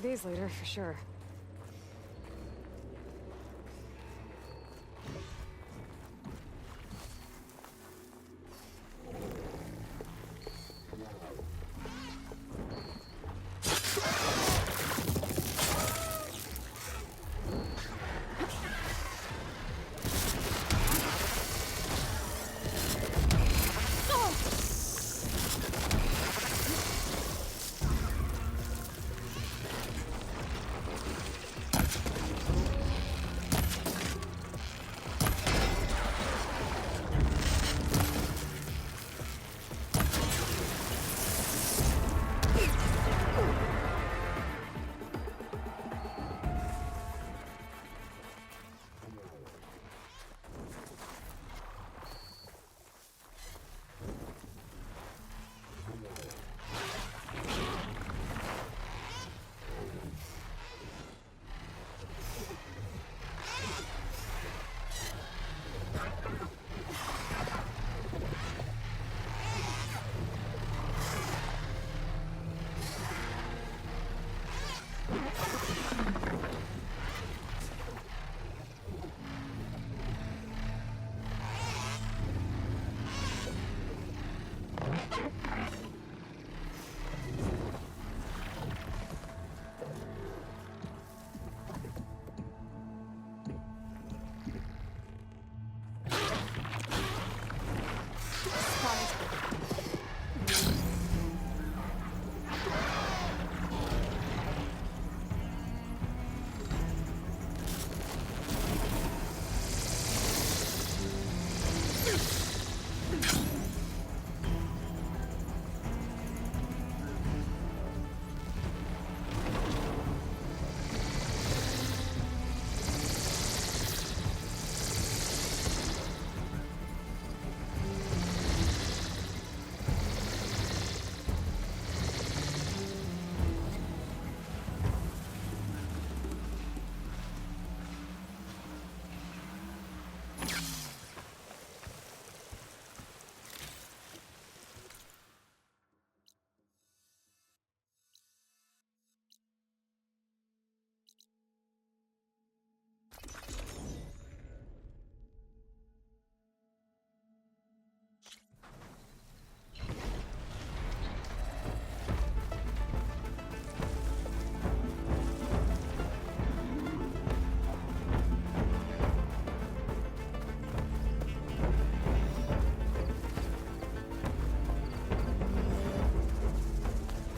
these later, for sure.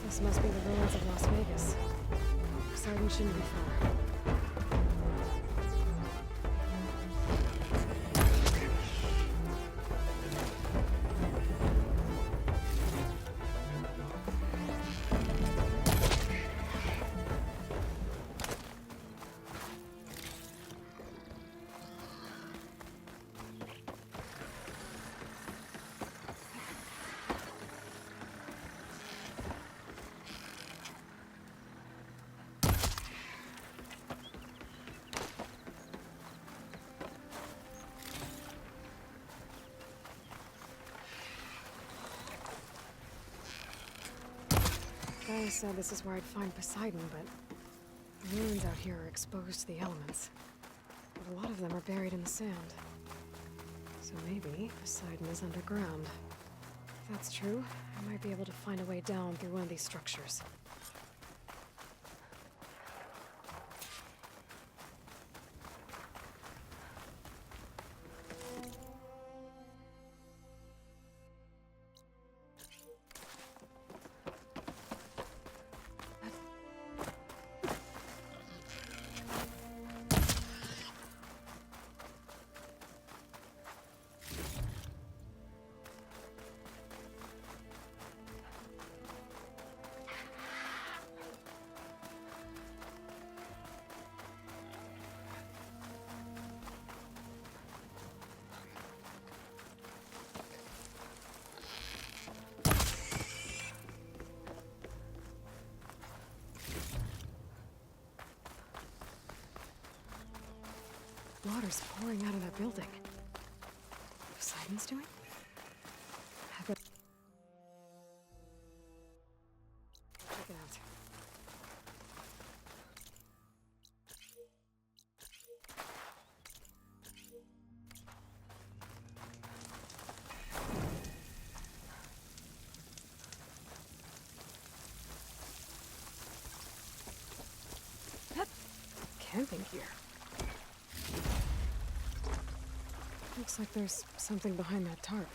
This must be the ruins of Las Vegas. Poseidon shouldn't be far. GAIA said this is where I'd find Poseidon, but the ruins out here are exposed to the elements. But a lot of them are buried in the sand. So maybe Poseidon is underground. If that's true, I might be able to find a way down through one of these structures. Water's pouring out of that building. Poseidon's doing? I bet. Check it out. camping gear. Looks like there's something behind that tarp.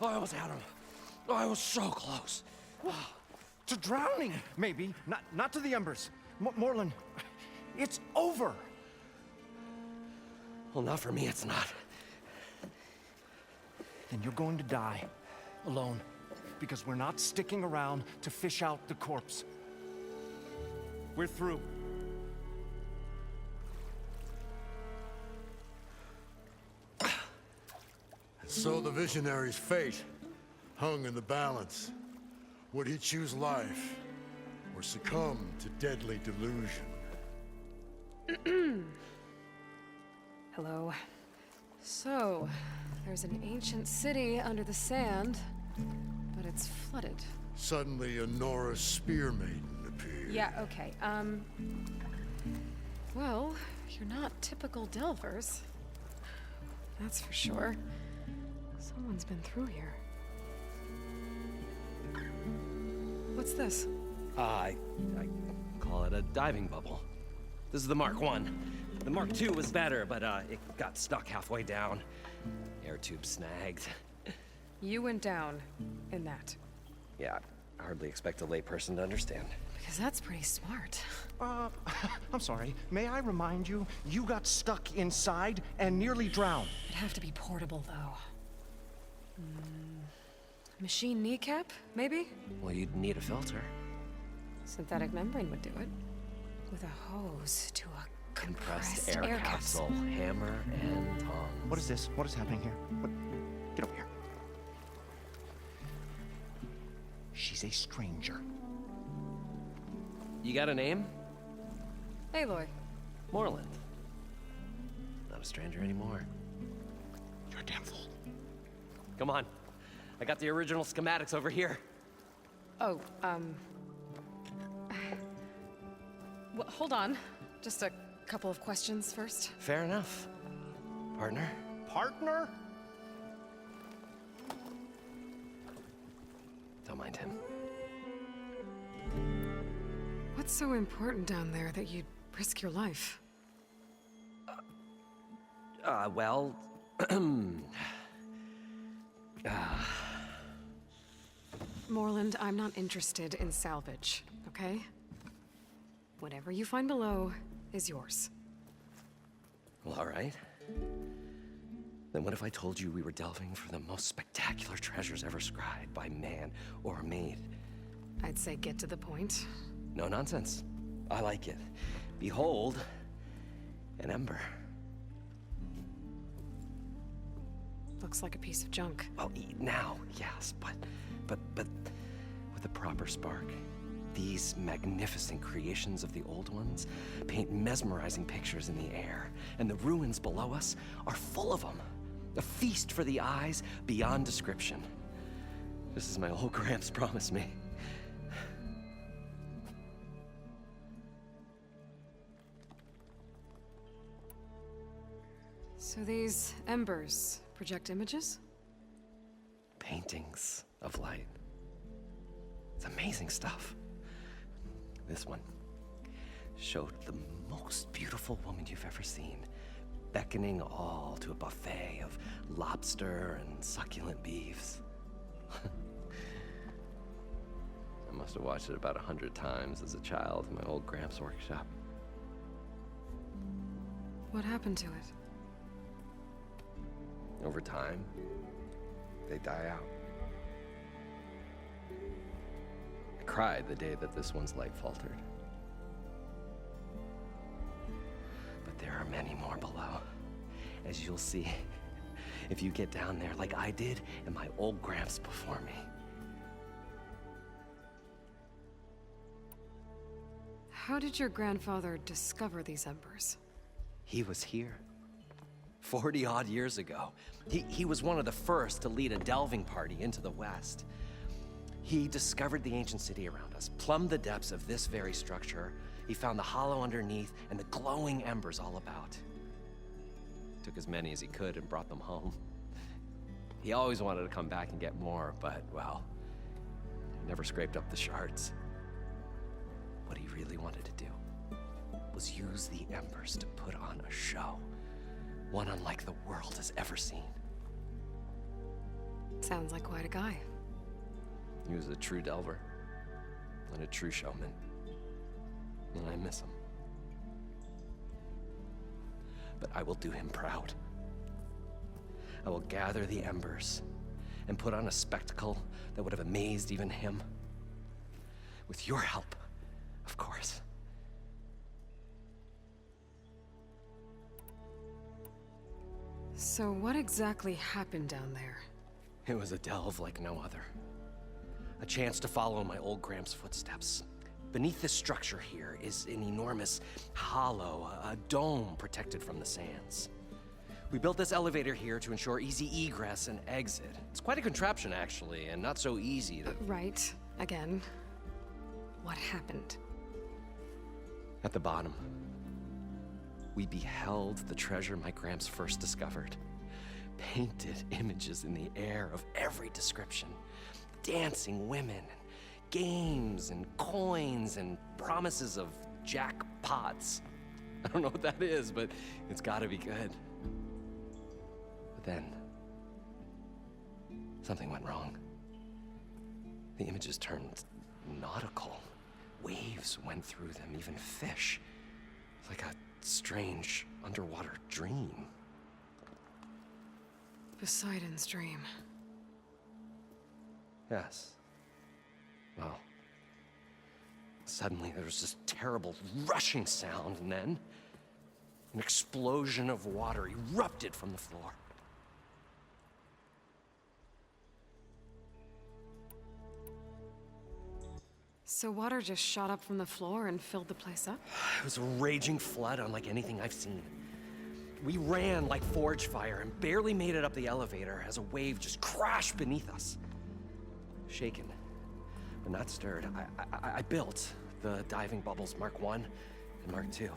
I almost had him. I was so close. To drowning, maybe. Not to the embers. Moreland, it's over. Well, not for me, it's not. Then you're going to die. Alone. Because we're not sticking around to fish out the corpse. We're through. So the visionary's fate hung in the balance. Would he choose life or succumb to deadly delusion? Hello. So, there's an ancient city under the sand, but it's flooded. Suddenly, a Norse spear maiden appeared. Yeah, okay. Well, you're not typical Delvers. That's for sure. Someone's been through here. What's this? I call it a diving bubble. This is the Mark I. The Mark II was better, but it got stuck halfway down. Air tube snagged. You went down in that. Yeah, I hardly expect a layperson to understand. Because that's pretty smart. I'm sorry. May I remind you, you got stuck inside and nearly drowned. It'd have to be portable, though. Machine kneecap, maybe? Well, you'd need a filter. Synthetic membrane would do it. With a hose to a compressed air capsule, hammer, and tongs. What is this? What is happening here? What? Get over here. She's a stranger. You got a name? Aloy. Moreland. Not a stranger anymore. You're a damn fool. Come on. I got the original schematics over here. Oh, well, hold on. Just a couple of questions first. Fair enough. Partner? Partner? Don't mind him. What's so important down there that you'd risk your life? Well... Moreland, I'm not interested in salvage, okay? Whatever you find below is yours. Well, all right. Then what if I told you we were delving for the most spectacular treasures ever scribed by man or maid? I'd say get to the point. No nonsense. I like it. Behold, an ember. Looks like a piece of junk. Well, now, yes, but with a proper spark. These magnificent creations of the old ones paint mesmerizing pictures in the air, and the ruins below us are full of them. A feast for the eyes beyond description. Just as my old Gramps promised me. So these embers project images? Paintings of light. It's amazing stuff. This one showed the most beautiful woman you've ever seen, beckoning all to a buffet of lobster and succulent beefs. I must have watched it about 100 times as a child in my old Gramps workshop. What happened to it? Over time, they die out. I cried the day that this one's light faltered. But there are many more below, as you'll see if you get down there like I did and my old Gramps before me. How did your grandfather discover these embers? He was here 40-odd years ago. He was one of the first to lead a delving party into the West. He discovered the ancient city around us, plumbed the depths of this very structure. He found the hollow underneath and the glowing embers all about. took as many as he could and brought them home. He always wanted to come back and get more, but, well, he never scraped up the shards. What he really wanted to do was use the embers to put on a show, one unlike the world has ever seen. Sounds like quite a guy. He was a true delver and a true showman, and I miss him. But I will do him proud. I will gather the embers and put on a spectacle that would have amazed even him. With your help, of course. So what exactly happened down there? It was a delve like no other. A chance to follow my old Gramps' footsteps. Beneath this structure here is an enormous hollow, a dome protected from the sands. We built this elevator here to ensure easy egress and exit. It's quite a contraption, actually, and not so easy to... Right. Again. What happened? At the bottom, we beheld the treasure my Gramps first discovered. Painted images in the air of every description. Dancing women, games and coins and promises of jackpots. I don't know what that is, but it's gotta be good. But then, something went wrong. The images turned nautical. Waves went through them, even fish. Like a strange underwater dream. Poseidon's dream. Yes. Well, suddenly there was this terrible rushing sound, and then an explosion of water erupted from the floor. So water just shot up from the floor and filled the place up? It was a raging flood unlike anything I've seen. We ran like forge fire and barely made it up the elevator as a wave just crashed beneath us. Shaken, but not stirred, I built the diving bubbles Mark I and Mark II.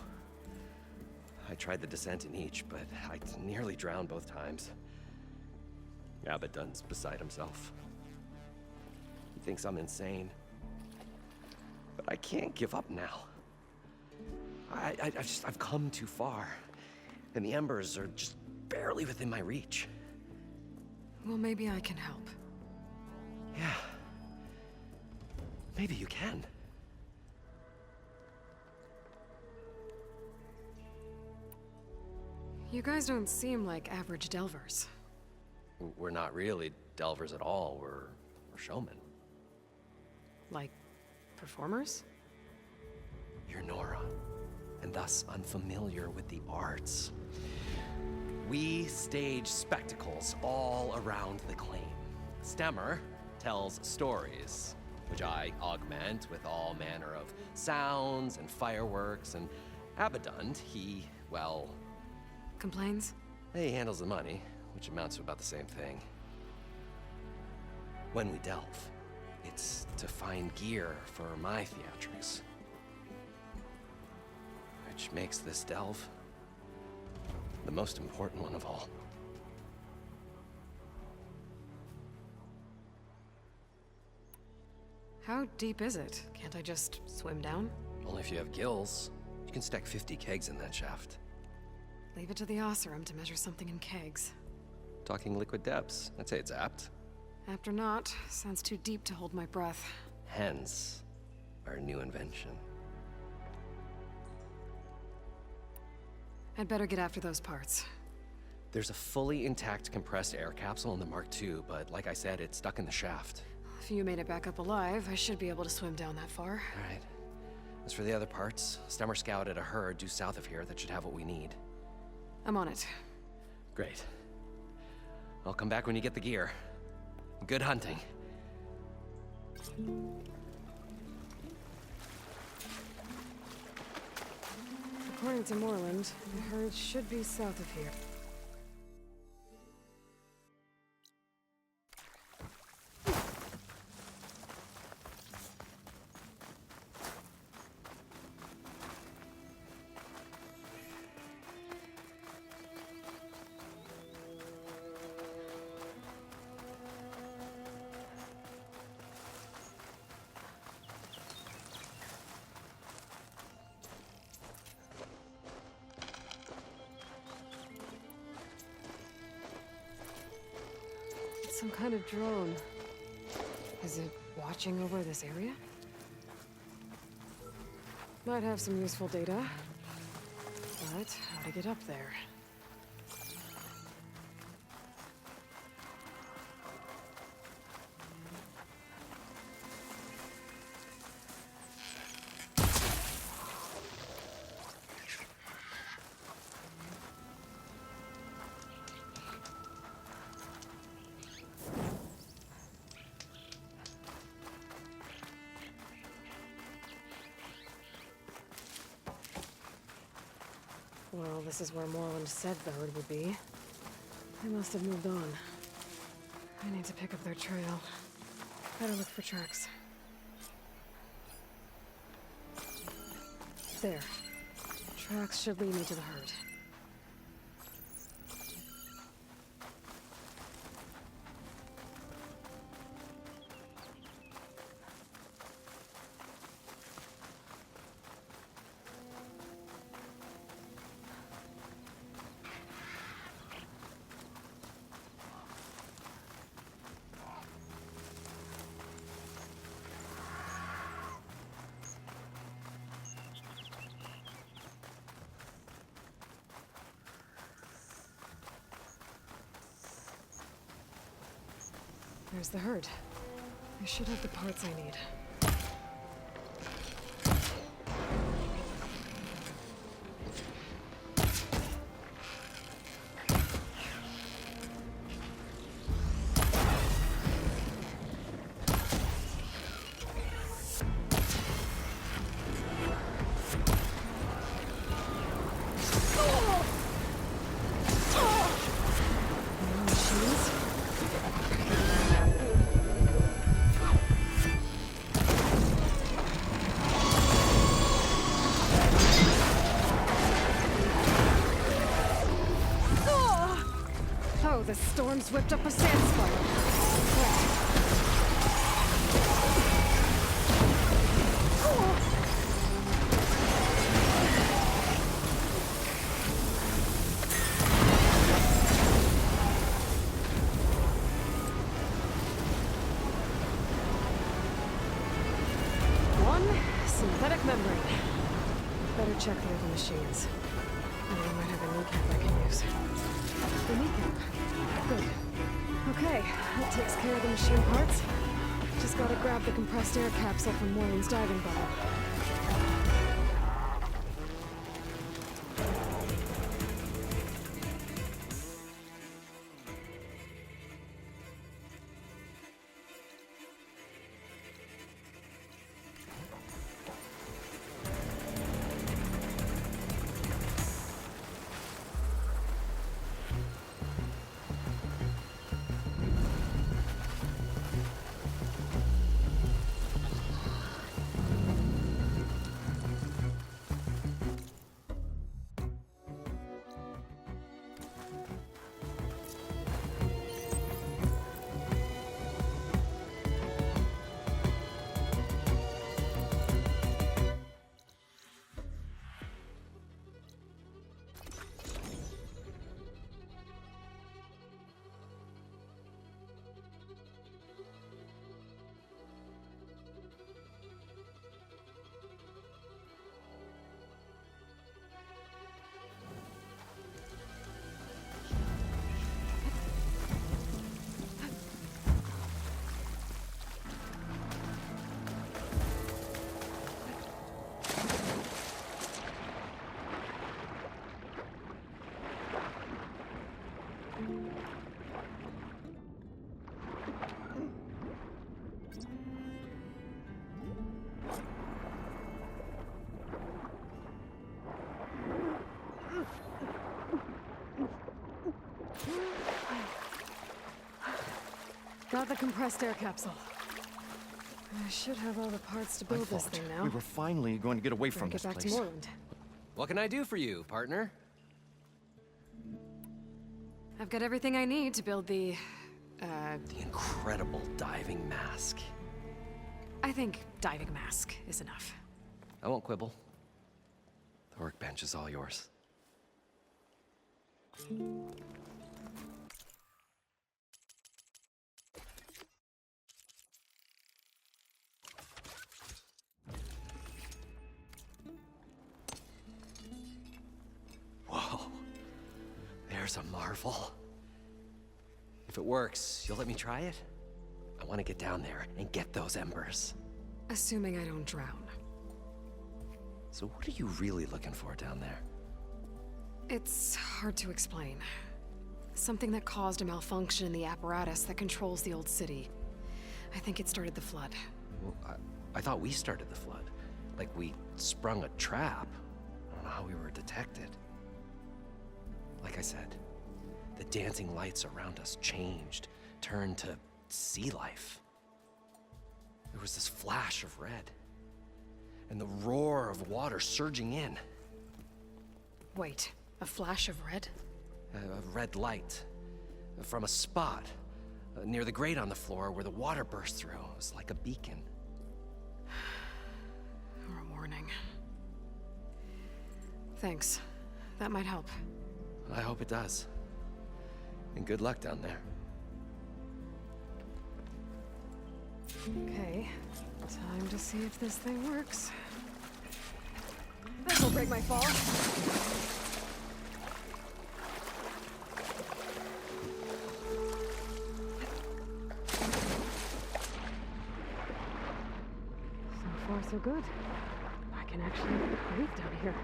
I tried the descent in each, but I nearly drowned both times. Abaddon's beside himself. He thinks I'm insane. But I can't give up now. I've come too far. And the embers are just barely within my reach. Well, maybe I can help. Yeah. Maybe you can. You guys don't seem like average delvers. We're not really delvers at all. We're showmen. Like, performers? You're Nora, and thus unfamiliar with the arts. We stage spectacles all around the claim. Stemmer tells stories, which I augment with all manner of sounds and fireworks, and Abaddon, he, well... Complains? He handles the money, which amounts to about the same thing. When we delve, it's to find gear for my theatrics. Which makes this delve the most important one of all. How deep is it? Can't I just swim down? Only if you have gills. You can stack 50 kegs in that shaft. Leave it to the Oseram to measure something in kegs. Talking liquid depths, I'd say it's apt. Apt or not, sounds too deep to hold my breath. Hence, our new invention. I'd better get after those parts. There's a fully intact compressed air capsule in the Mark II, but like I said, it's stuck in the shaft. If you made it back up alive, I should be able to swim down that far. All right. As for the other parts, Stemmer scouted a herd due south of here that should have what we need. I'm on it. Great. I'll come back when you get the gear. Good hunting. According to Moreland, the herd should be south of here. Some kind of drone. Is it watching over this area? Might have some useful data. But how to get up there? Well, this is where Moreland said the herd would be. They must have moved on. I need to pick up their trail. Better look for tracks. There. Tracks should lead me to the herd. There's the herd. I should have the parts I need. The storm's whipped up a sand spiral. One synthetic membrane. Better check the other machines. I might have a kneecap I can use. The kneecap. Good. Okay, that takes care of the machine parts. Just gotta grab the compressed air capsule from Moreland's diving bubble. Got the compressed air capsule. I should have all the parts to build this thing now. We were finally going to get away from this Get back place. to Moreland. What can I do for you, partner? I've got everything I need to build the incredible diving mask. I think diving mask is enough. I won't quibble. The workbench is all yours. course, a marvel. If it works, you'll let me try it? I want to get down there and get those embers. Assuming I don't drown. So what are you really looking for down there? It's hard to explain. Something that caused a malfunction in the apparatus that controls the old city. I think it started the flood. Well, I thought we started the flood. Like we sprung a trap. I don't know how we were detected. Like I said, the dancing lights around us changed, turned to sea life. There was this flash of red, and the roar of water surging in. Wait, a flash of red? A red light from a spot near the grate on the floor where the water burst through. It was like a beacon. Or a warning. Thanks. That might help. I hope it does. And good luck down there. Okay, time to see if this thing works. This'll break my fall. So far, so good. I can actually breathe down here.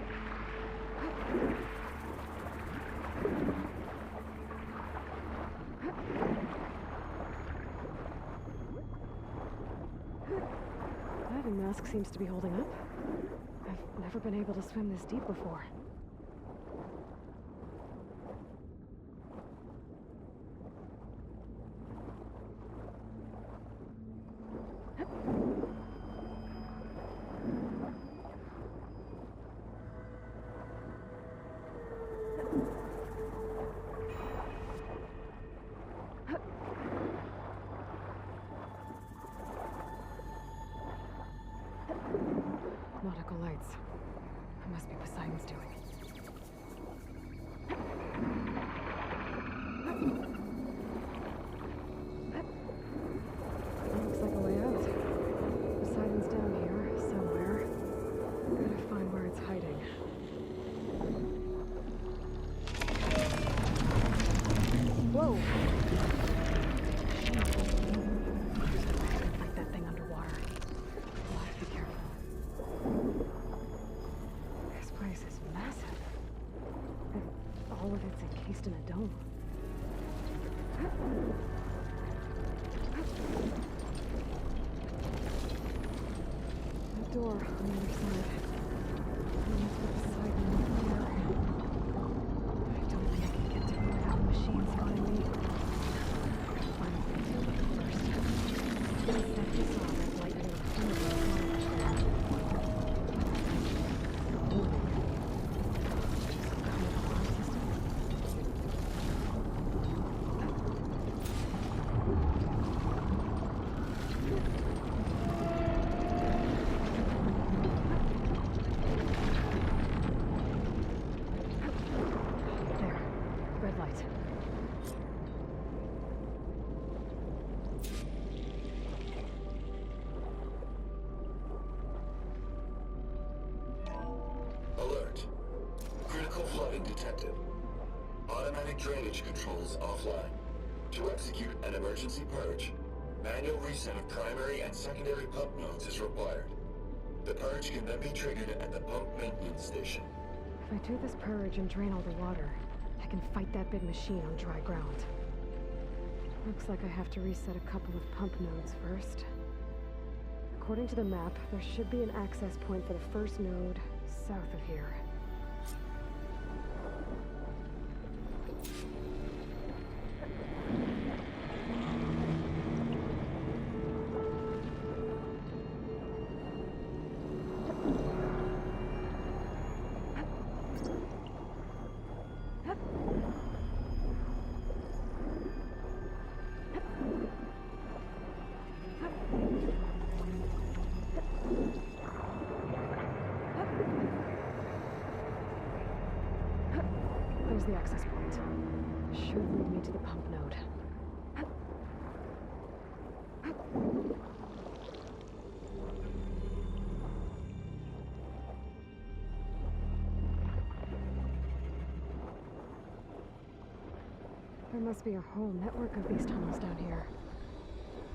Diving mask seems to be holding up. I've never been able to swim this deep before. Nautical lights. It must be Poseidon's doing. Looks like a way out. Poseidon's down here, somewhere. Gotta find where it's hiding. Whoa! Like that thing underwater. I'll have to be careful. This place is massive. And all of it's encased in a dome. The door on the other side. Must be Poseidon in here. I don't think I can get to it without the machine spotting me. Find a way to it first. Set this off as lightning in front of me. Alert. Critical flooding detected. Automatic drainage controls offline. To execute an emergency purge, manual reset of primary and secondary pump nodes is required. The purge can then be triggered at the pump maintenance station. If I do this purge and drain all the water, I can fight that big machine on dry ground. Looks like I have to reset a couple of pump nodes first. According to the map, there should be an access point for the first node south of here. There's the access point. Should lead me to the pump node. must be a whole network of these tunnels down here.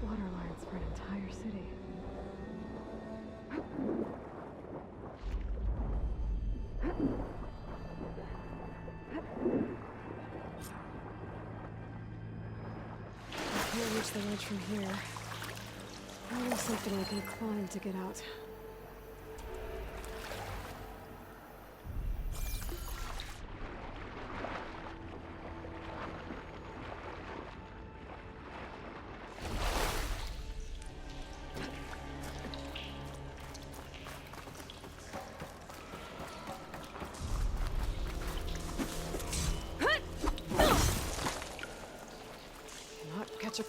Water lines for an entire city. I can't reach the ledge from here. Maybe there's something I can climb to get out. Catch a...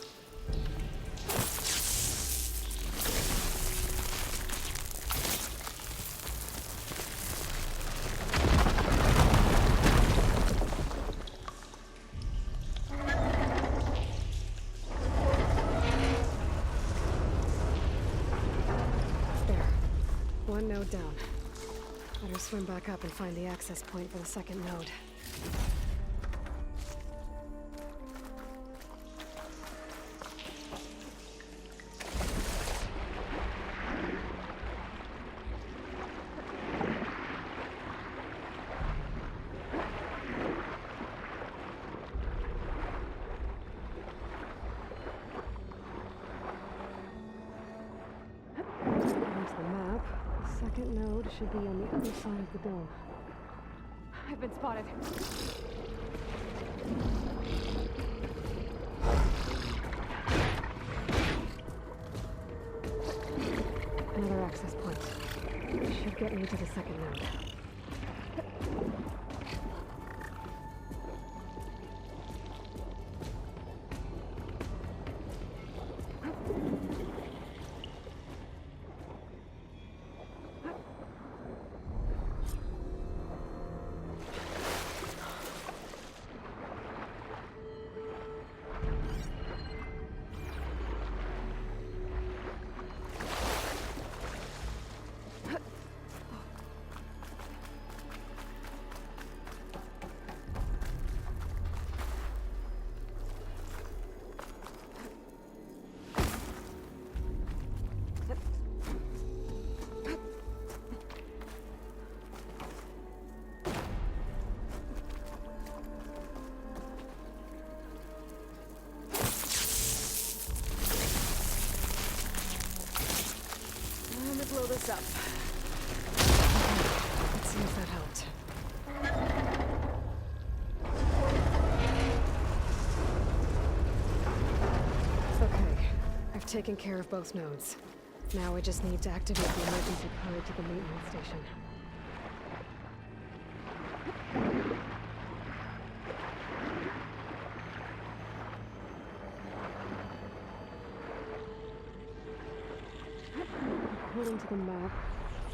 There. One node down. Better swim back up and find the access point for the second node. Second node should be on the other side of the dome. I've been spotted. Another access point. Should get me to the second node. Blow this up. Let's see if that helped. Okay, I've taken care of both nodes. Now I just need to activate the emergency purge at the maintenance station. According to the map,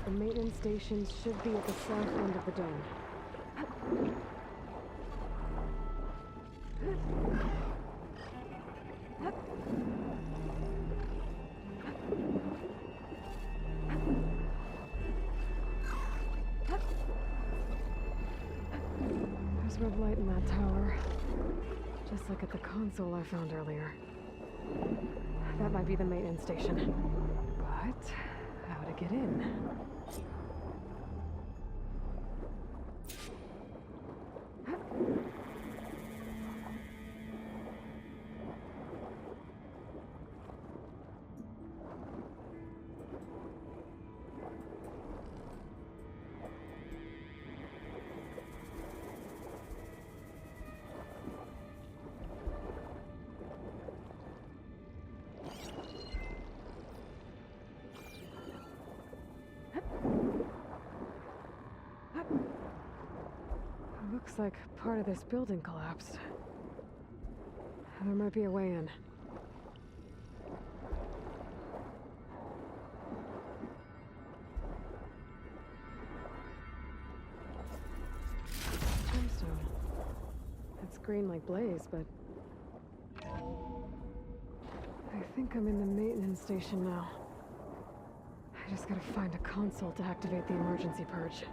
the maintenance station should be at the south end of the dome. There's red light in that tower, just like at the console I found earlier. That might be the maintenance station. But how to get in? Looks like part of this building collapsed. There might be a way in. Gemstone. It's green like blaze, but... I think I'm in the maintenance station now. I just gotta find a console to activate the emergency purge.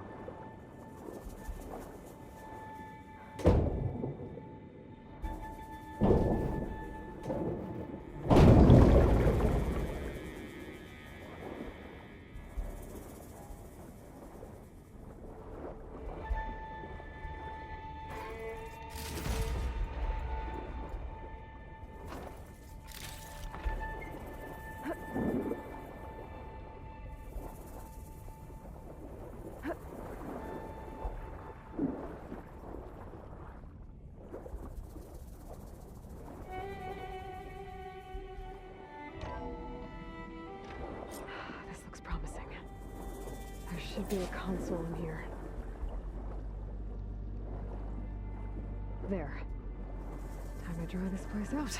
Should be a console in here. There. Time to dry this place out.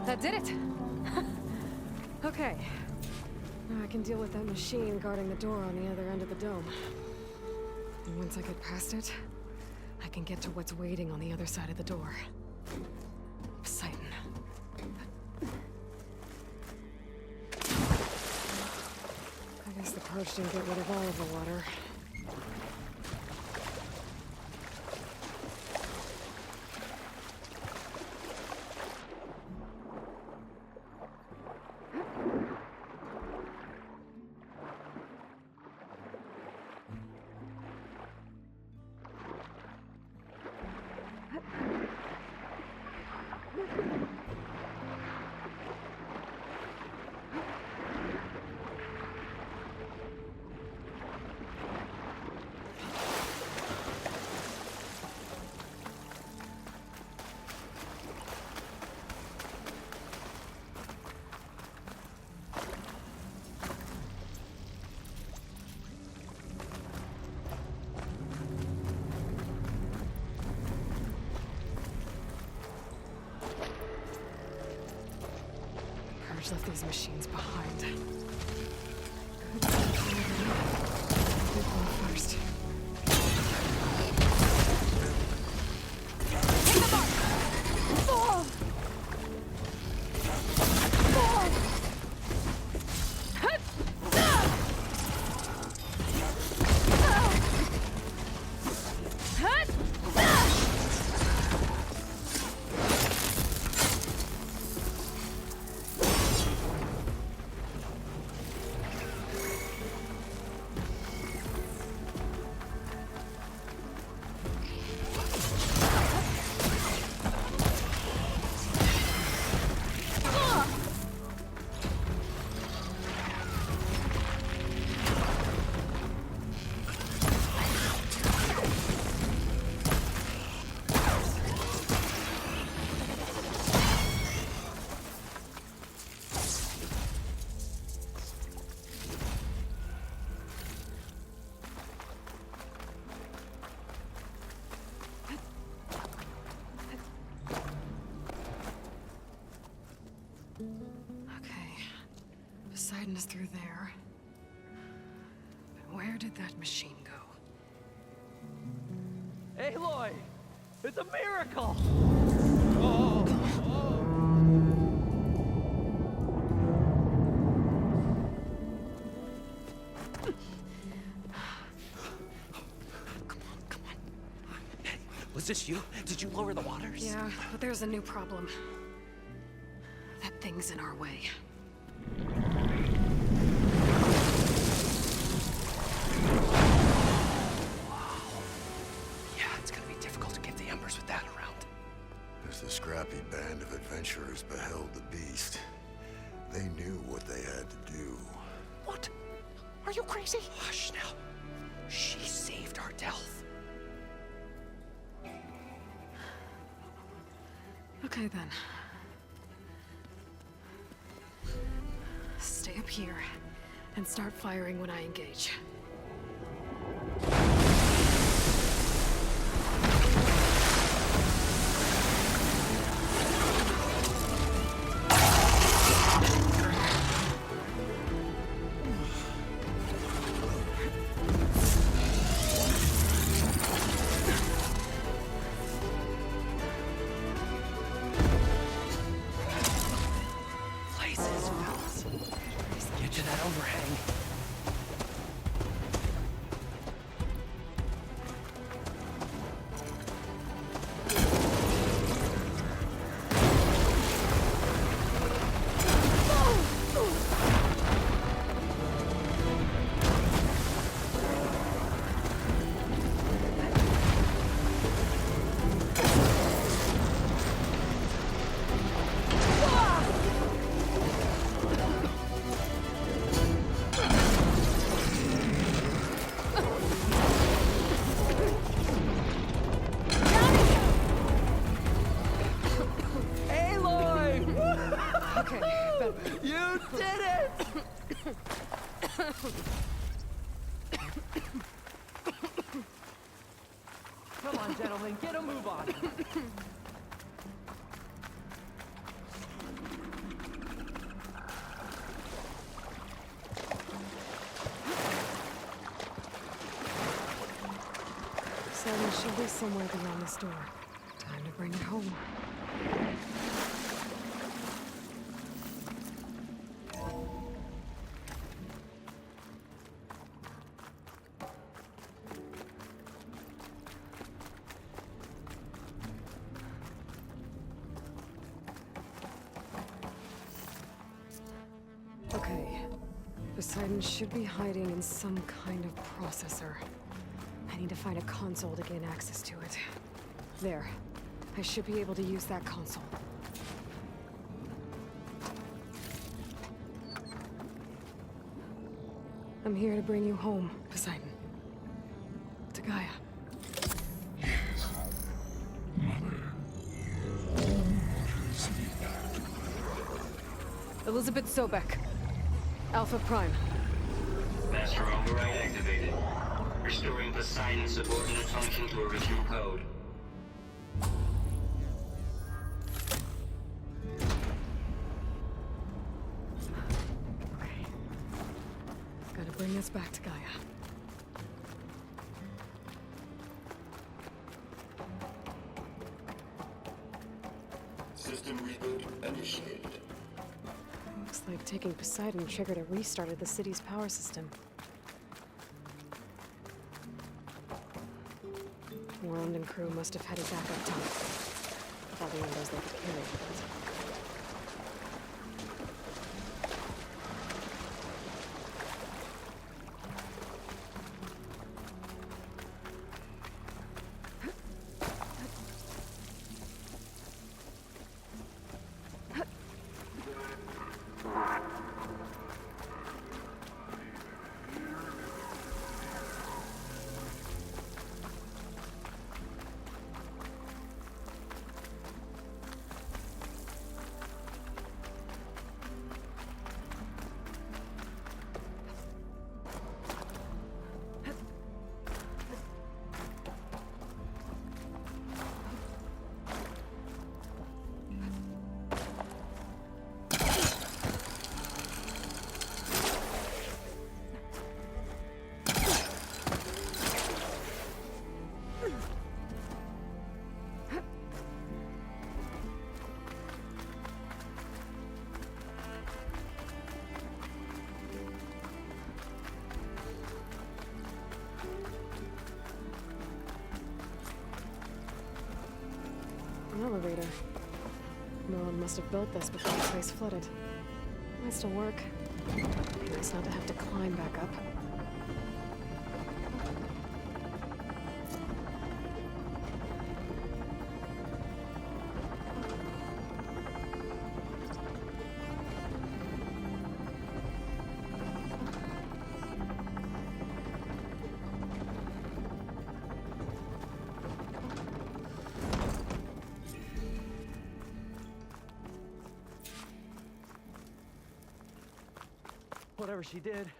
That did it! Okay. Now I can deal with that machine guarding the door on the other end of the dome. And once I get past it, I can get to what's waiting on the other side of the door. Poseidon. I guess the purge didn't get rid of all of the water. Left these machines behind. Good one first. Hit the mark! Fall! Fall! Hut! Hut! Poseidon is through there. But where did that machine go? Aloy! It's a miracle! Come on. Hey, was this you? Did you lower the waters? Yeah, but there's a new problem. That thing's in our way. As the scrappy band of adventurers beheld the beast, they knew what they had to do. What? Are you crazy? Hush now. She saved our Delph. Okay then. Stay up here and start firing when I engage. Get to that overhang. on, gentlemen, get a move on. Ceddy should be somewhere beyond this door. Time to bring it home. Okay. Poseidon should be hiding in some kind of processor. I need to find a console to gain access to it. There. I should be able to use that console. I'm here to bring you home, Poseidon. To Gaia. Elizabeth Sobek. Alpha Prime. Master override activated. Restoring Poseidon's subordinate function to original code. Okay. Gotta bring this back to Gaia. System reboot initiated. Looks like taking Poseidon triggered a restart of the city's power system. Worland and crew must have headed back up top. With all the embers they could carry. An elevator. Worland must have built this before the place flooded. Might still work. Be nice not to have to climb back up. Whatever she did,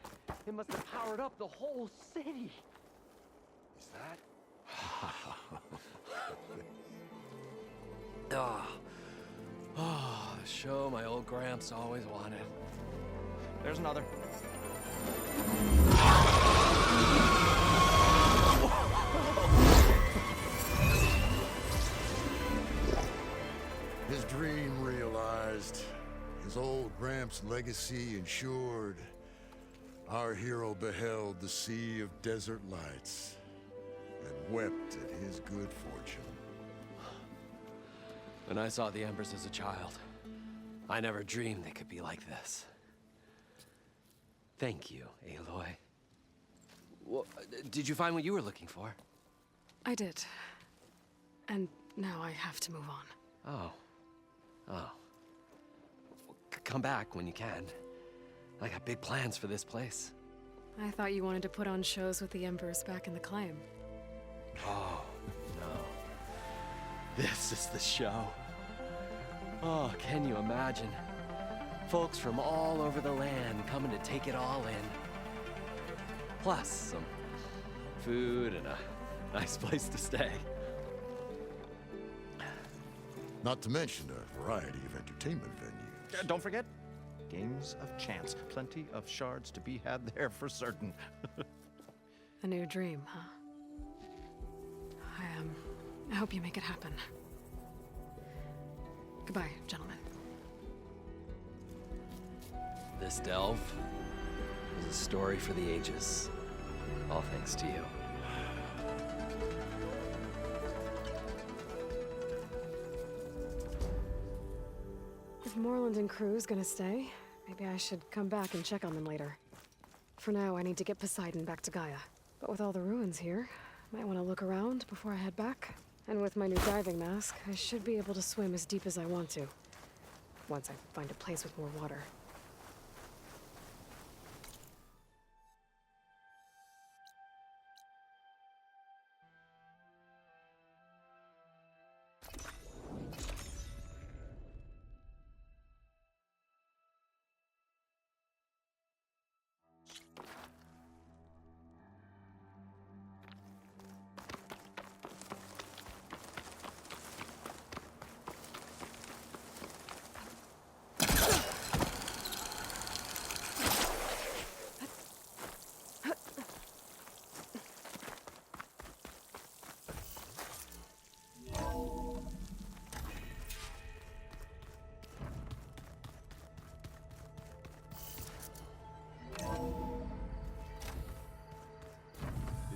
it must have powered up the whole city. Is that? The show my old Gramps always wanted. There's another. His dream realized. His old Gramps' legacy ensured. Our hero beheld the sea of desert lights and wept at his good fortune. When I saw the embers as a child, I never dreamed they could be like this. Thank you, Aloy. Well, did you find what you were looking for? I did. And now I have to move on. Oh. Well, come back when you can. I got big plans for this place. I thought you wanted to put on shows with the Embers back in the Claim. Oh, no. This is the show. Oh, can you imagine? Folks from all over the land coming to take it all in. Plus, some food and a nice place to stay. Not to mention a variety of entertainment venues. Don't forget, games of chance. Plenty of shards to be had there for certain. A new dream, huh? I hope you make it happen. Goodbye, gentlemen. This delve is a story for the ages. All thanks to you. If Moreland and crew's gonna stay, maybe I should come back and check on them later. For now, I need to get Poseidon back to Gaia. But with all the ruins here, might want to look around before I head back. And with my new diving mask, I should be able to swim as deep as I want to. Once I find a place with more water.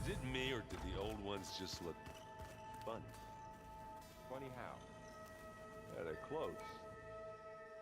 Is it me, or did the old ones just look funny? Funny how? Yeah, they're close.